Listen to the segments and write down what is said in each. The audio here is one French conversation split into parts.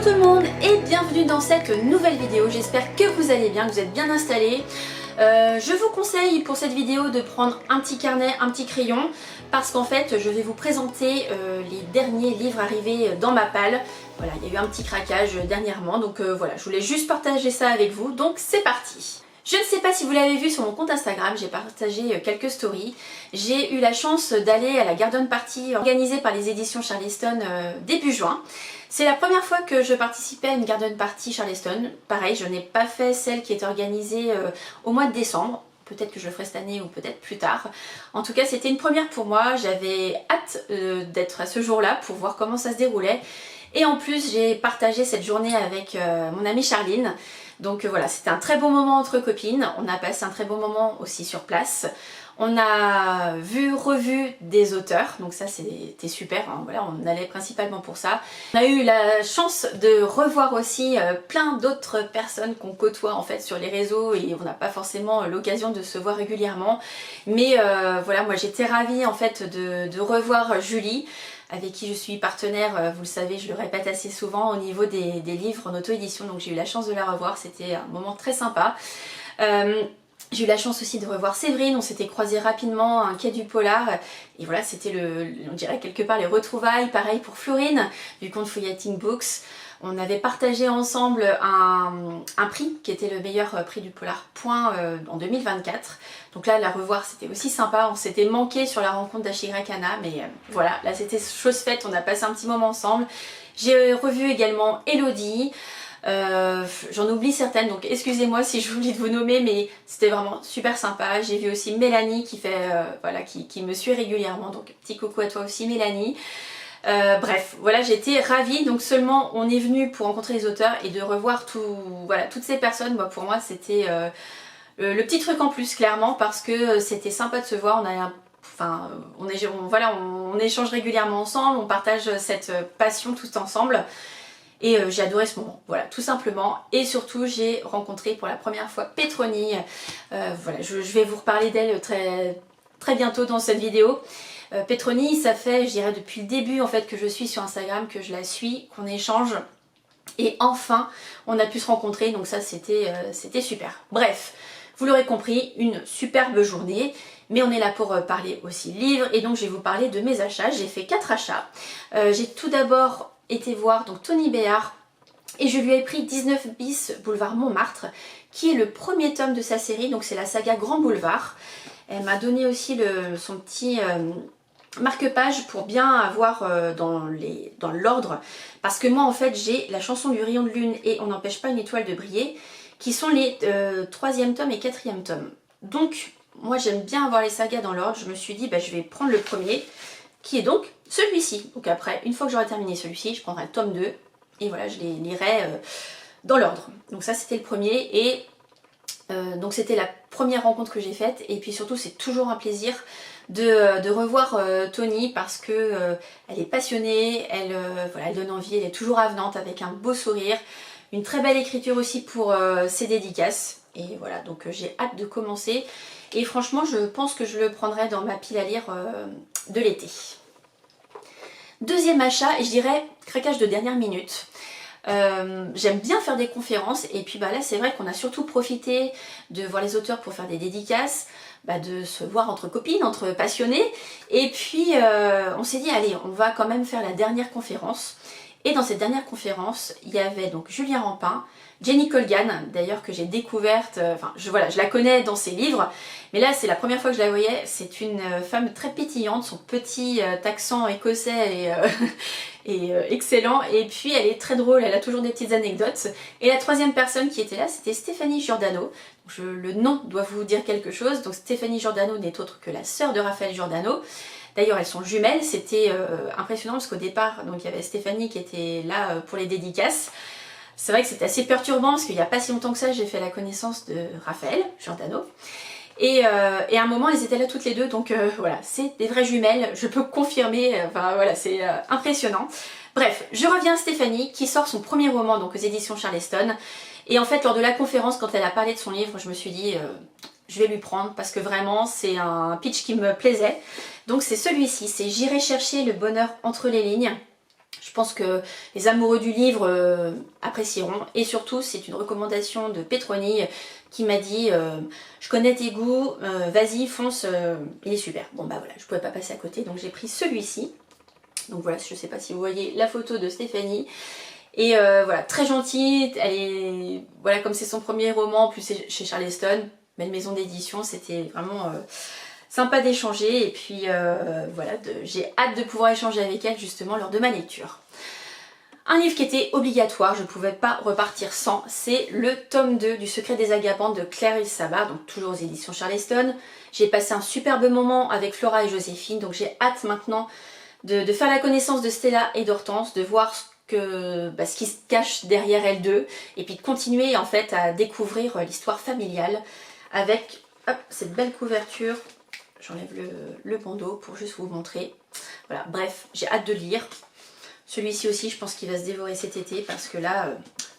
tout le monde et bienvenue dans cette nouvelle vidéo. J'espère que vous allez bien, que vous êtes bien installés. Je vous conseille pour cette vidéo de prendre un petit carnet, un petit crayon parce qu'en fait je vais vous présenter les derniers livres arrivés dans ma palle. Voilà, il y a eu un petit craquage dernièrement donc voilà, je voulais juste partager ça avec vous, donc c'est parti. Je ne sais pas si vous l'avez vu sur mon compte Instagram, j'ai partagé quelques stories. J'ai eu la chance d'aller à la garden party organisée par les éditions Charleston début juin. C'est la première fois que je participais à une garden party Charleston. Pareil, je n'ai pas fait celle qui est organisée au mois de décembre. Peut-être que je le ferai cette année ou peut-être plus tard. En tout cas, c'était une première pour moi. J'avais hâte d'être à ce jour-là pour voir comment ça se déroulait. Et en plus, j'ai partagé cette journée avec mon amie Charline. Donc voilà, c'était un très bon moment entre copines. On a passé un très bon moment aussi sur place. On a revu des auteurs, donc ça c'était super, hein. Voilà, on allait principalement pour ça. On a eu la chance de revoir aussi plein d'autres personnes qu'on côtoie en fait sur les réseaux et on n'a pas forcément l'occasion de se voir régulièrement. Mais voilà, moi j'étais ravie en fait de revoir Julie, avec qui je suis partenaire, vous le savez, je le répète assez souvent au niveau des livres en auto-édition, donc j'ai eu la chance de la revoir, c'était un moment très sympa. J'ai eu la chance aussi de revoir Séverine, on s'était croisés rapidement à un quai du Polar, et voilà, c'était on dirait quelque part les retrouvailles, pareil pour Florine, du compte Fouillating Books. On avait partagé ensemble un prix qui était le meilleur prix du Polar Point en 2024. Donc là, la revoir, c'était aussi sympa. On s'était manqué sur la rencontre d'Ashigrakana, mais voilà, là c'était chose faite, on a passé un petit moment ensemble. J'ai revu également Elodie. J'en oublie certaines, donc excusez-moi si j'oublie de vous nommer, mais c'était vraiment super sympa. J'ai vu aussi Mélanie qui fait, voilà, qui me suit régulièrement, donc petit coucou à toi aussi Mélanie. Bref, voilà, j'étais ravie, donc seulement on est venu pour rencontrer les auteurs et de revoir voilà, toutes ces personnes. Moi, pour moi c'était le petit truc en plus clairement, parce que c'était sympa de se voir. On échange régulièrement ensemble, on partage cette passion tous ensemble. Et j'ai adoré ce moment, voilà, tout simplement. Et surtout, j'ai rencontré pour la première fois Petroni. Voilà, je vais vous reparler d'elle très, très bientôt dans cette vidéo. Petroni, ça fait, je dirais, depuis le début en fait que je suis sur Instagram, que je la suis, qu'on échange. Et enfin, on a pu se rencontrer, donc ça, c'était super. Bref, vous l'aurez compris, une superbe journée. Mais on est là pour parler aussi livres. Et donc, je vais vous parler de mes achats. J'ai fait 4 achats. J'ai tout d'abord été voir donc Tony Béard et je lui ai pris 19 bis boulevard Montmartre qui est le premier tome de sa série, donc c'est la saga Grand Boulevard. Elle m'a donné aussi son petit marque-page pour bien avoir dans l'ordre, parce que moi en fait j'ai la chanson du rayon de lune et On n'empêche pas une étoile de briller qui sont les 3e tome et 4e tome. Donc moi j'aime bien avoir les sagas dans l'ordre. Je me suis dit je vais prendre le premier qui est donc celui-ci. Donc après, une fois que j'aurai terminé celui-ci, je prendrai le tome 2 et voilà, je les lirai dans l'ordre. Donc ça c'était le premier et donc c'était la première rencontre que j'ai faite, et puis surtout c'est toujours un plaisir de revoir Tony parce que elle est passionnée, voilà, elle donne envie, elle est toujours avenante avec un beau sourire, une très belle écriture aussi pour ses dédicaces. Et voilà, donc j'ai hâte de commencer. Et franchement, je pense que je le prendrai dans ma pile à lire de l'été. Deuxième achat, et je dirais craquage de dernière minute. J'aime bien faire des conférences, et puis là c'est vrai qu'on a surtout profité de voir les auteurs pour faire des dédicaces, de se voir entre copines, entre passionnés. Et puis on s'est dit allez, on va quand même faire la dernière conférence. Et dans cette dernière conférence, il y avait donc Julien Rampin, Jenny Colgan, d'ailleurs que j'ai découverte, voilà, je la connais dans ses livres, mais là c'est la première fois que je la voyais. C'est une femme très pétillante, son petit accent écossais est excellent, et puis elle est très drôle, elle a toujours des petites anecdotes. Et la troisième personne qui était là, c'était Stéphanie Giordano. Le nom doit vous dire quelque chose. Donc Stéphanie Giordano n'est autre que la sœur de Raphaël Giordano. D'ailleurs elles sont jumelles, c'était impressionnant parce qu'au départ donc il y avait Stéphanie qui était là pour les dédicaces. C'est vrai que c'était assez perturbant parce qu'il n'y a pas si longtemps que ça j'ai fait la connaissance de Raphaël Giordano. Et à un moment elles étaient là toutes les deux, donc voilà, c'est des vraies jumelles, je peux confirmer, voilà, c'est impressionnant. Bref, je reviens à Stéphanie qui sort son premier roman donc aux éditions Charleston. Et en fait lors de la conférence, quand elle a parlé de son livre, je me suis dit je vais lui prendre parce que vraiment c'est un pitch qui me plaisait. Donc c'est celui-ci, c'est J'irai chercher le bonheur entre les lignes. Je pense que les amoureux du livre apprécieront. Et surtout, c'est une recommandation de Pétronille qui m'a dit je connais tes goûts, vas-y, fonce, il est super. Bon bah voilà, je pouvais pas passer à côté, donc j'ai pris celui-ci. Donc voilà, je sais pas si vous voyez la photo de Stéphanie. Et voilà, très gentille, elle est, voilà, comme c'est son premier roman, en plus c'est chez Charleston, belle maison d'édition, c'était vraiment sympa d'échanger. Et puis voilà, j'ai hâte de pouvoir échanger avec elle justement lors de ma lecture. Un livre qui était obligatoire, je ne pouvais pas repartir sans, c'est le tome 2 du Secret des Agapantes de Clarisse Sabat, donc toujours aux éditions Charleston. J'ai passé un superbe moment avec Flora et Joséphine, donc j'ai hâte maintenant de faire la connaissance de Stella et d'Hortense, de voir ce qui se cache derrière elles deux, et puis de continuer en fait à découvrir l'histoire familiale avec hop, cette belle couverture. J'enlève le bandeau pour juste vous montrer. Voilà, bref, j'ai hâte de lire. Celui-ci aussi, je pense qu'il va se dévorer cet été parce que là,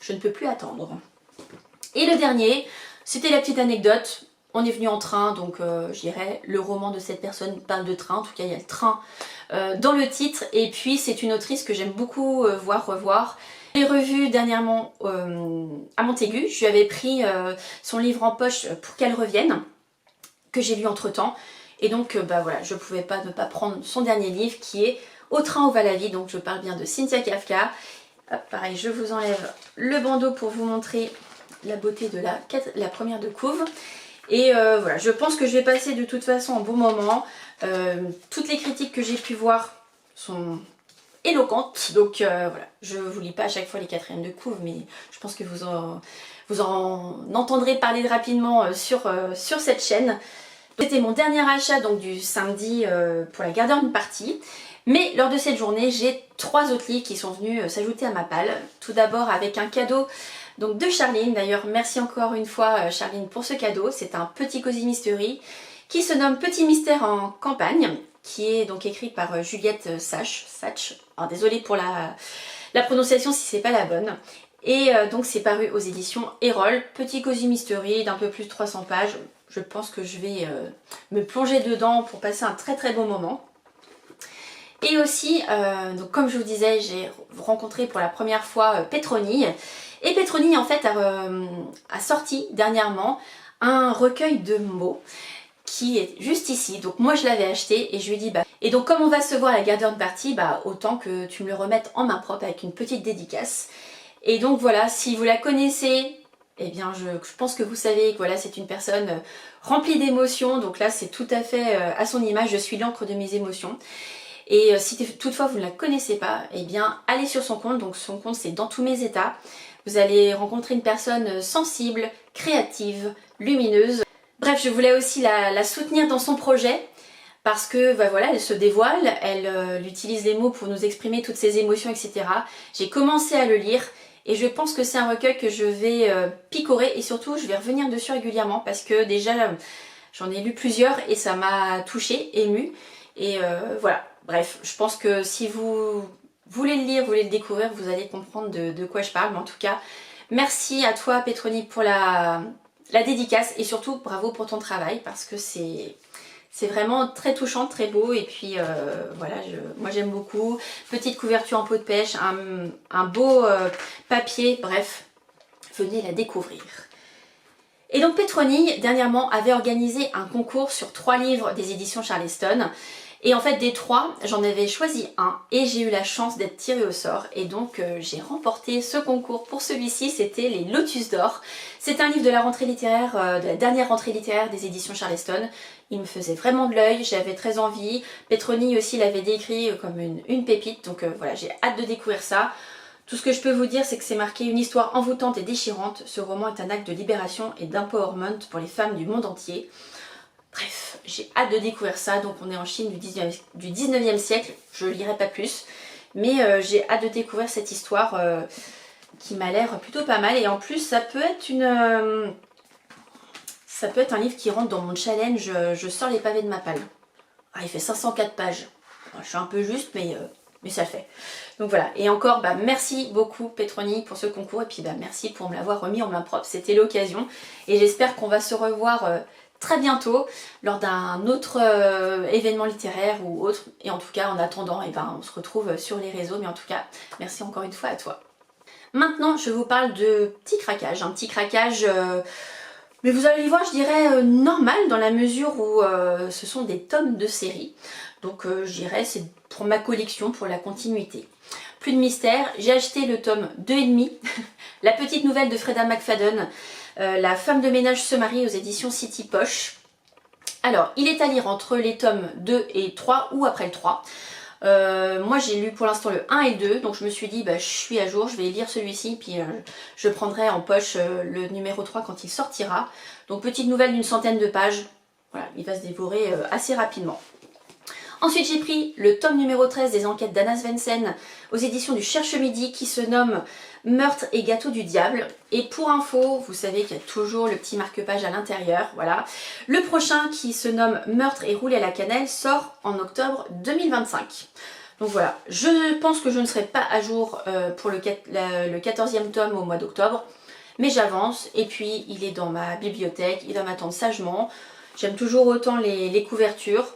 je ne peux plus attendre. Et le dernier, c'était la petite anecdote. On est venu en train, donc je dirais, le roman de cette personne parle de train. En tout cas, il y a le train dans le titre. Et puis, c'est une autrice que j'aime beaucoup revoir. Je l'ai revue dernièrement à Montaigu. Je lui avais pris son livre en poche pour qu'elle revienne, que j'ai lu entre-temps. Et donc, bah voilà, je ne pouvais pas ne pas prendre son dernier livre qui est Au train où va la vie, donc je parle bien de Cynthia Kafka. Hop, pareil, je vous enlève le bandeau pour vous montrer la beauté de la première de couve. Et voilà, je pense que je vais passer de toute façon un bon moment. Toutes les critiques que j'ai pu voir sont éloquentes, donc voilà, je vous lis pas à chaque fois les quatrièmes de couve, mais je pense que vous en entendrez parler rapidement sur cette chaîne. C'était mon dernier achat donc du samedi pour la garden party. Mais lors de cette journée, j'ai 3 autres livres qui sont venus s'ajouter à ma palle. Tout d'abord avec un cadeau donc de Charline. D'ailleurs, merci encore une fois Charline pour ce cadeau. C'est un petit Cozy Mystery qui se nomme Petit Mystère en campagne, qui est donc écrit par Juliette Sach. Alors désolée pour la prononciation si c'est pas la bonne. Et donc c'est paru aux éditions Erol. Petit Cozy Mystery d'un peu plus de 300 pages. Je pense que je vais me plonger dedans pour passer un très très bon moment. Et aussi, donc comme je vous disais, j'ai rencontré pour la première fois Pétronille. Et Pétronille en fait a sorti dernièrement un recueil de mots qui est juste ici. Donc moi je l'avais acheté et je lui ai dit bah... Et donc comme on va se voir à la garden party, bah autant que tu me le remettes en main propre avec une petite dédicace. Et donc voilà, si vous la connaissez, eh bien je pense que vous savez que voilà, c'est une personne remplie d'émotions. Donc là c'est tout à fait à son image, je suis l'encre de mes émotions. Et si toutefois vous ne la connaissez pas, eh bien allez sur son compte. Donc son compte c'est Dans tous mes états. Vous allez rencontrer une personne sensible, créative, lumineuse. Bref, je voulais aussi la soutenir dans son projet parce que bah voilà, elle se dévoile, elle utilise les mots pour nous exprimer toutes ses émotions, etc. J'ai commencé à le lire et je pense que c'est un recueil que je vais picorer et surtout je vais revenir dessus régulièrement parce que déjà j'en ai lu plusieurs et ça m'a touchée, émue. Et voilà, bref, je pense que si vous voulez le lire, vous voulez le découvrir, vous allez comprendre de quoi je parle. Mais en tout cas, merci à toi Pétronille pour la dédicace et surtout bravo pour ton travail parce que c'est vraiment très touchant, très beau. Et puis voilà, moi j'aime beaucoup. Petite couverture en peau de pêche, un beau papier, bref, venez la découvrir. Et donc Pétronille, dernièrement, avait organisé un concours sur 3 livres des éditions Charleston. Et en fait, des 3, j'en avais choisi un et j'ai eu la chance d'être tirée au sort. Et donc, j'ai remporté ce concours pour celui-ci, c'était les Lotus d'Or. C'est un livre de la rentrée littéraire, de la dernière rentrée littéraire des éditions Charleston. Il me faisait vraiment de l'œil, j'avais très envie. Pétronille aussi l'avait décrit comme une pépite. Donc voilà, j'ai hâte de découvrir ça. Tout ce que je peux vous dire, c'est que c'est marqué une histoire envoûtante et déchirante. Ce roman est un acte de libération et d'empowerment pour les femmes du monde entier. Bref, j'ai hâte de découvrir ça. Donc on est en Chine du 19e siècle, je ne lirai pas plus. Mais j'ai hâte de découvrir cette histoire qui m'a l'air plutôt pas mal. Et en plus, ça peut être un livre qui rentre dans mon challenge je sors les pavés de ma palle. Ah, il fait 504 pages. Je suis un peu juste, mais ça le fait. Donc voilà, et encore bah, merci beaucoup Pétronille pour ce concours et puis bah, merci pour me l'avoir remis en main propre, c'était l'occasion et j'espère qu'on va se revoir très bientôt lors d'un autre événement littéraire ou autre. Et en tout cas, en attendant, eh ben, on se retrouve sur les réseaux. Mais en tout cas, merci encore une fois à toi. Maintenant, je vous parle de petit craquage. Un petit craquage, mais vous allez voir, je dirais normal dans la mesure où ce sont des tomes de série. Donc je dirais c'est pour ma collection, pour la continuité. Plus de mystère, j'ai acheté le tome 2,5, la petite nouvelle de Freda McFadden, La femme de ménage se marie aux éditions City Poche. Alors, il est à lire entre les tomes 2 et 3 ou après le 3. Moi j'ai lu pour l'instant le 1 et le 2, donc je me suis dit bah, je suis à jour, je vais lire celui-ci, puis je prendrai en poche le numéro 3 quand il sortira. Donc petite nouvelle d'une centaine de pages, voilà, il va se dévorer assez rapidement. Ensuite j'ai pris le tome numéro 13 des enquêtes d'Anna Svensson aux éditions du Cherche-Midi qui se nomme Meurtre et gâteau du diable. Et pour info, vous savez qu'il y a toujours le petit marque-page à l'intérieur, voilà. Le prochain qui se nomme Meurtre et roulé à la cannelle sort en octobre 2025. Donc voilà, je pense que je ne serai pas à jour pour le 14e tome au mois d'octobre, mais j'avance et puis il est dans ma bibliothèque, il va m'attendre sagement. J'aime toujours autant les couvertures.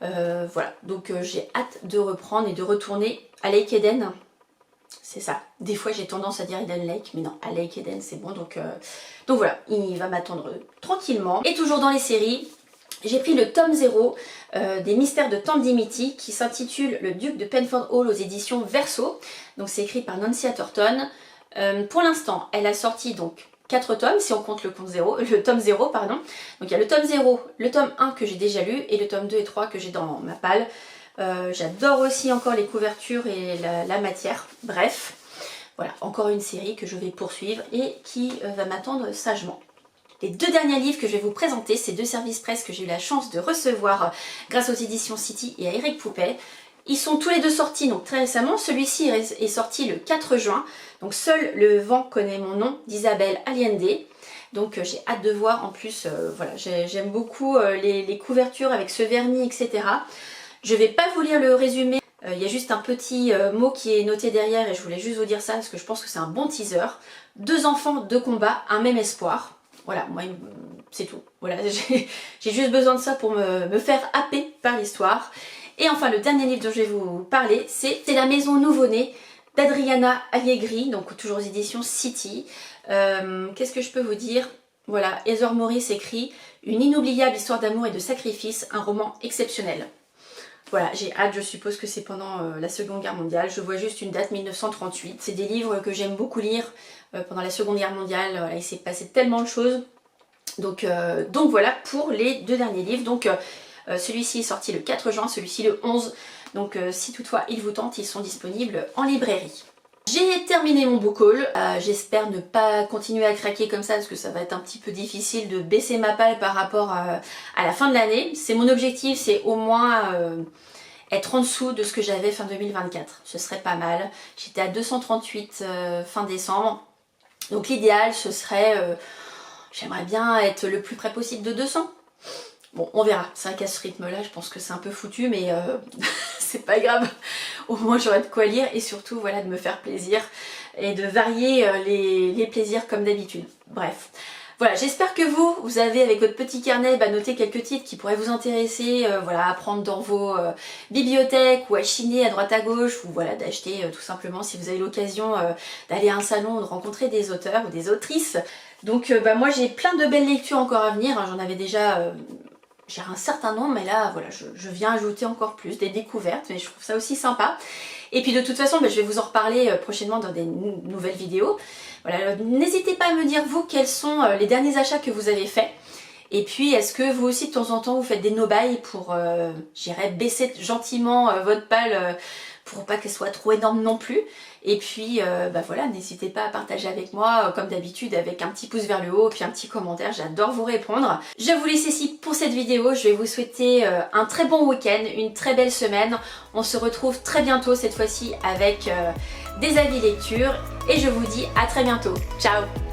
Voilà, donc j'ai hâte de reprendre et de retourner à Lake Eden. C'est ça, des fois j'ai tendance à dire Eden Lake, mais non, à Lake Eden c'est bon, donc voilà, il va m'attendre tranquillement. Et toujours dans les séries, j'ai pris le tome 0 des mystères de Tante Dimity qui s'intitule Le Duc de Penford Hall aux éditions Verso. Donc c'est écrit par Nancy Atherton. Pour l'instant, elle a sorti donc 4 tomes, si on compte le tome 0, pardon. Donc il y a le tome 0, le tome 1 que j'ai déjà lu, et le tome 2 et 3 que j'ai dans ma palle. J'adore aussi encore les couvertures et la matière. Bref, voilà, encore une série que je vais poursuivre et qui va m'attendre sagement. Les 2 derniers livres que je vais vous présenter, c'est 2 services presse que j'ai eu la chance de recevoir grâce aux éditions City et à Eric Poupet. Ils sont tous les 2 sortis donc très récemment. Celui-ci est sorti le 4 juin. Donc Seul le vent connaît mon nom d'Isabelle Allende. Donc j'ai hâte de voir en plus, voilà, j'aime beaucoup les couvertures avec ce vernis, etc. Je ne vais pas vous lire le résumé. Il y a juste un petit mot qui est noté derrière et je voulais juste vous dire ça parce que je pense que c'est un bon teaser. 2 enfants, 2 combats, un même espoir. Voilà, moi c'est tout. Voilà, j'ai juste besoin de ça pour me faire happer par l'histoire. Et enfin le dernier livre dont je vais vous parler, c'est La maison nouveau-née d'Adriana Allegri, donc toujours aux éditions City. Qu'est-ce que je peux vous dire? Voilà, Heather Morris écrit Une inoubliable histoire d'amour et de sacrifice, un roman exceptionnel. Voilà, j'ai hâte, je suppose que c'est pendant la Seconde Guerre mondiale. Je vois juste une date 1938. C'est des livres que j'aime beaucoup lire pendant la Seconde Guerre mondiale. Voilà, il s'est passé tellement de choses. Donc voilà pour les 2 derniers livres. Donc celui-ci est sorti le 4 juin, celui-ci le 11. Donc si toutefois il vous tente, ils sont disponibles en librairie. J'ai terminé mon book haul, j'espère ne pas continuer à craquer comme ça parce que ça va être un petit peu difficile de baisser ma palle par rapport à la fin de l'année. C'est mon objectif, c'est au moins être en dessous de ce que j'avais fin 2024, ce serait pas mal. J'étais à 238 fin décembre, donc l'idéal ce serait, j'aimerais bien être le plus près possible de 200. Bon, on verra, c'est vrai qu'à ce rythme-là, je pense que c'est un peu foutu, mais c'est pas grave. Au moins, j'aurai de quoi lire et surtout, voilà, de me faire plaisir et de varier les plaisirs comme d'habitude. Bref, voilà, j'espère que vous avez avec votre petit carnet noté quelques titres qui pourraient vous intéresser, voilà, à prendre dans vos bibliothèques ou à chiner à droite à gauche ou voilà, d'acheter tout simplement si vous avez l'occasion d'aller à un salon ou de rencontrer des auteurs ou des autrices. Donc, moi, j'ai plein de belles lectures encore à venir, hein, j'en avais déjà... j'ai un certain nombre, mais là, voilà, je viens ajouter encore plus, des découvertes, mais je trouve ça aussi sympa. Et puis de toute façon, je vais vous en reparler prochainement dans des nouvelles vidéos. Voilà, n'hésitez pas à me dire, vous, quels sont les derniers achats que vous avez faits. Et puis, est-ce que vous aussi, de temps en temps, vous faites des no-buy pour, j'irais, baisser gentiment votre palle pour pas qu'elle soit trop énorme non plus. Et puis voilà, n'hésitez pas à partager avec moi comme d'habitude avec un petit pouce vers le haut puis un petit commentaire, j'adore vous répondre. Je vous laisse ici pour cette vidéo, je vais vous souhaiter un très bon week-end, une très belle semaine. On se retrouve très bientôt cette fois-ci avec des avis lecture et je vous dis à très bientôt. Ciao!